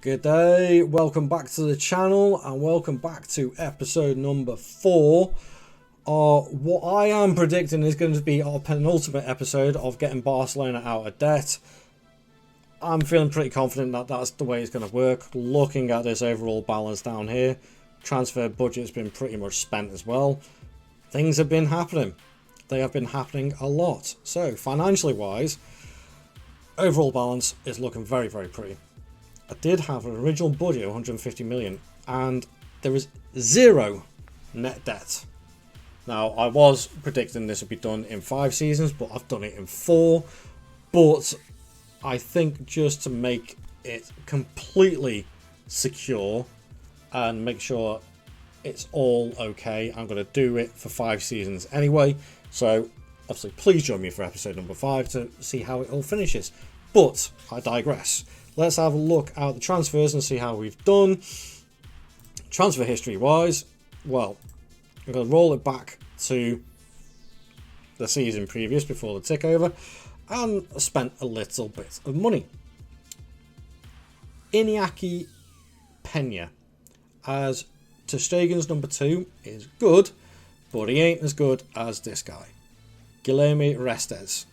Good day, welcome back to the channel and welcome back to episode number 4 of what I am predicting is going to be our penultimate episode of getting Barcelona out of debt. I'm feeling pretty confident that that's the way it's going to work. Looking at this overall balance down here, transfer budget's been pretty much spent as well. Things have been happening. They have been happening a lot. So financially wise, overall balance is looking very, very pretty. I did have an original budget of 150 million and there is 0 net debt. Now, I was predicting this would be done in 5 seasons, but I've done it in 4. But I think just to make it completely secure and make sure it's all okay, I'm going to do it for 5 seasons anyway. So, obviously, please join me for episode number 5 to see how it all finishes. But I digress. Let's have a look at the transfers and see how we've done. Transfer history wise, well, I'm going to roll it back to the season previous before the takeover and spent a little bit of money. Iñaki Peña as ter Stegen's number 2 is good, but he ain't as good as this guy. Guilherme Restes.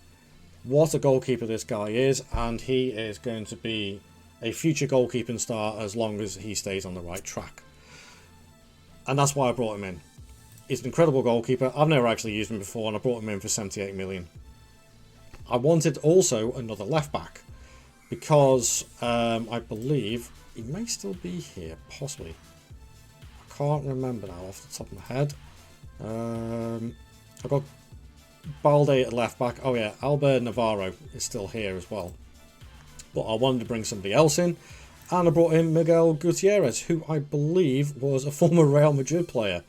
What a goalkeeper this guy is, and he is going to be a future goalkeeping star as long as he stays on the right track. And that's why I brought him in. He's an incredible goalkeeper. I've never actually used him before, and I brought him in for 78 million. I wanted also another left back because I believe he may still be here, possibly. I can't remember now off the top of my head. I've got Balde at left back. Oh yeah, Albert Navarro is still here as well. But I wanted to bring somebody else in, and I brought in Miguel Gutierrez, who I believe was a former Real Madrid player.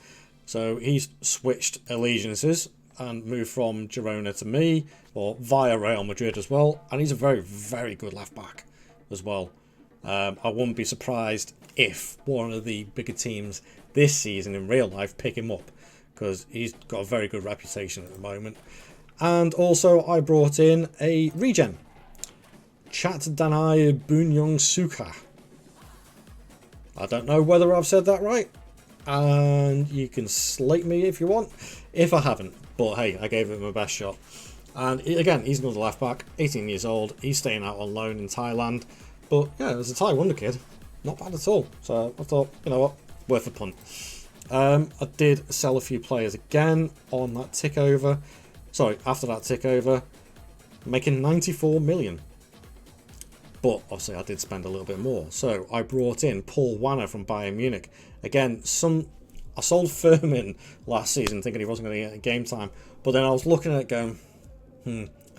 So he's switched allegiances and moved from Girona to me, or via Real Madrid as well. And he's a very, very good left back as well. I wouldn't be surprised if one of the bigger teams this season in real life pick him up, because he's got a very good reputation at the moment. And also I brought in a regen, Chat Danai Bunyong Suka. I don't know whether I've said that right, and you can slate me if you want if I haven't, but hey, I gave it my best shot. And again, he's another left back, 18 years old, he's staying out on loan in Thailand, but yeah, it was a Thai wonder kid, not bad at all. So I thought, you know what, worth a punt. I did sell a few players again on that tick over. Sorry, after that tick over, making 94 million. But obviously I did spend a little bit more. So I brought in Paul Wanner from Bayern Munich. Again, I sold Furman last season thinking he wasn't going to get game time. But then I was looking at it going,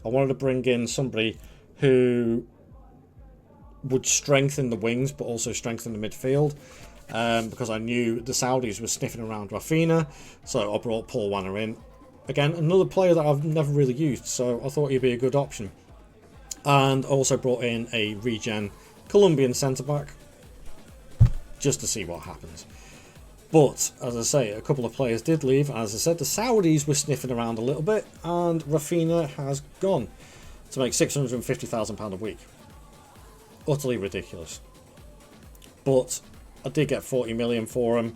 I wanted to bring in somebody who would strengthen the wings but also strengthen the midfield. Because I knew the Saudis were sniffing around Rafinha, so I brought Paul Wanner in. Again, another player that I've never really used, so I thought he'd be a good option. And also brought in a regen Colombian centre-back, just to see what happens. But, as I say, a couple of players did leave. As I said, the Saudis were sniffing around a little bit, and Rafinha has gone to make £650,000 a week. Utterly ridiculous. But I did get 40 million for him.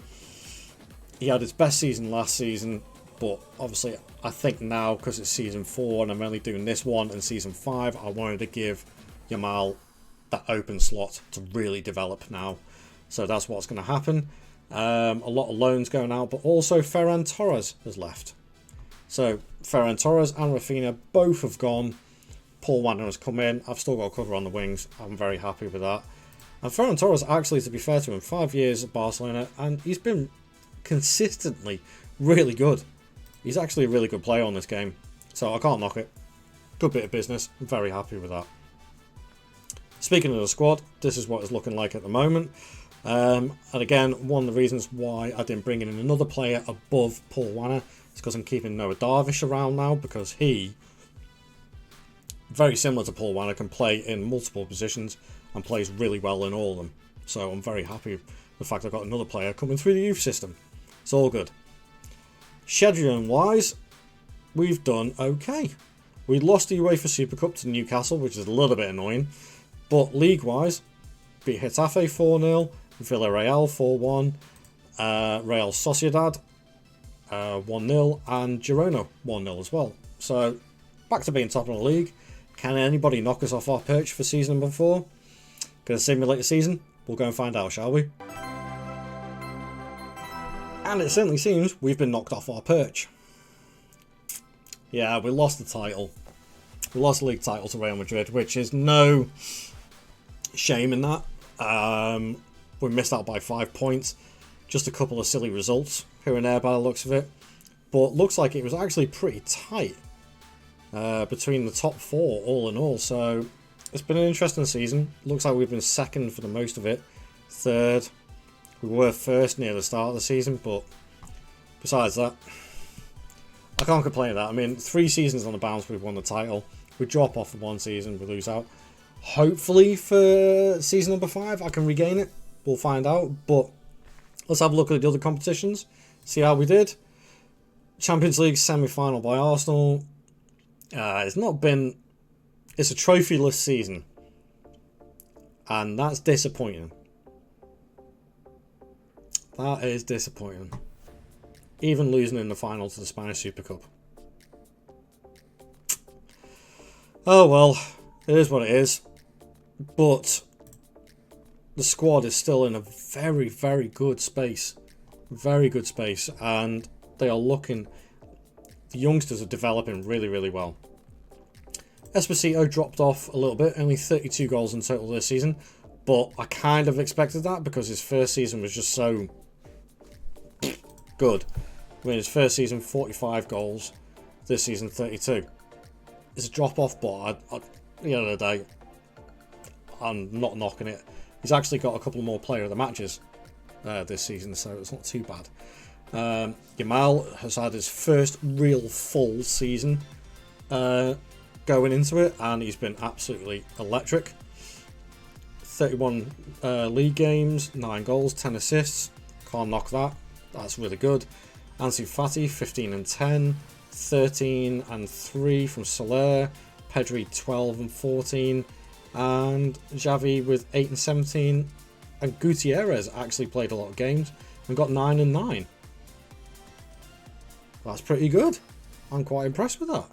He had his best season last season, but obviously I think now, because it's season 4 and I'm only doing this one and season 5, I wanted to give Yamal that open slot to really develop now. So that's what's going to happen. A lot of loans going out, but also Ferran Torres has left. So Ferran Torres and Rafinha both have gone. Paul Wanner has come in. I've still got cover on the wings. I'm very happy with that. And Ferran Torres, actually, to be fair to him, 5 years at Barcelona, and he's been consistently really good. He's actually a really good player on this game, so I can't knock it. Good bit of business. I'm very happy with that. Speaking of the squad, this is what it's looking like at the moment. And again, one of the reasons why I didn't bring in another player above Paul Wanner is because I'm keeping Noah Darvish around now, because he, very similar to Paul Wanner, can play in multiple positions and plays really well in all of them. So I'm very happy with the fact I've got another player coming through the youth system. It's all good. Scheduling wise, we've done okay. We lost the UEFA Super Cup to Newcastle, which is a little bit annoying. But league wise, beat Getafe 4-0, Villarreal 4-1, Real Sociedad 1-0, and Girona 1-0 as well. So, back to being top of the league. Can anybody knock us off our perch for season number 4? Gonna simulate the season? We'll go and find out, shall we? And it certainly seems we've been knocked off our perch. Yeah, we lost the title. We lost the league title to Real Madrid, which is no shame in that. We missed out by 5 points. Just a couple of silly results here and there by the looks of it. But looks like it was actually pretty tight between the top 4 all in all. So it's been an interesting season. Looks like we've been second for the most of it. Third. We were first near the start of the season, but besides that, I can't complain of that. I mean, 3 seasons on the bounce, we've won the title. We drop off for 1 season, we lose out. Hopefully for season number 5, I can regain it. We'll find out. But let's have a look at the other competitions, see how we did. Champions League semi-final by Arsenal. It's a trophyless season. And that's disappointing. That is disappointing. Even losing in the final to the Spanish Super Cup. Oh well, it is what it is. But the squad is still in a very, very good space. Very good space. And they are looking... The youngsters are developing really, really well. Esposito dropped off a little bit. Only 32 goals in total this season. But I kind of expected that because his first season was just so... good. I mean, his first season, 45 goals. This season, 32. It's a drop-off, but at the end of the day, I'm not knocking it. He's actually got a couple more player of the matches this season, so it's not too bad. Yamal has had his first real full season going into it, and he's been absolutely electric. 31 league games, 9 goals, 10 assists. Can't knock that. That's really good. Ansu Fati, 15 and 10. 13 and 3 from Soler. Pedri, 12 and 14. And Xavi with 8 and 17. And Gutierrez actually played a lot of games and got 9 and 9. That's pretty good. I'm quite impressed with that.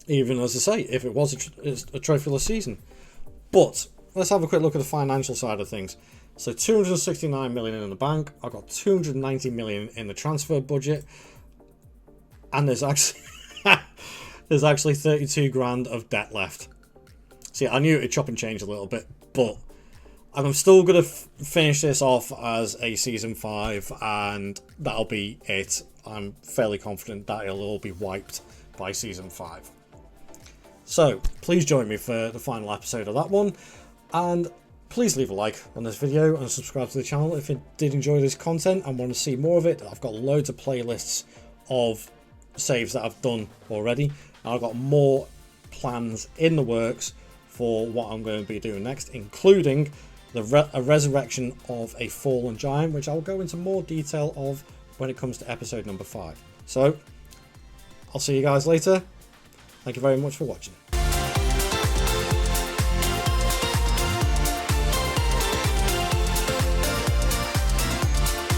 Even, as I say, if it was a trophyless season. But let's have a quick look at the financial side of things. So 269 million in the bank. I got 290 million in the transfer budget. And there's actually 32 grand of debt left. See, I knew it'd chop and change a little bit, but I'm still going to finish this off as a season 5, and that'll be it. I'm fairly confident that it'll all be wiped by season 5. So, please join me for the final episode of that one, and please leave a like on this video and subscribe to the channel if you did enjoy this content and want to see more of it. I've got loads of playlists of saves that I've done already, and I've got more plans in the works for what I'm going to be doing next, including a resurrection of a fallen giant, which I'll go into more detail of when it comes to episode number 5. So I'll see you guys later. Thank you very much for watching.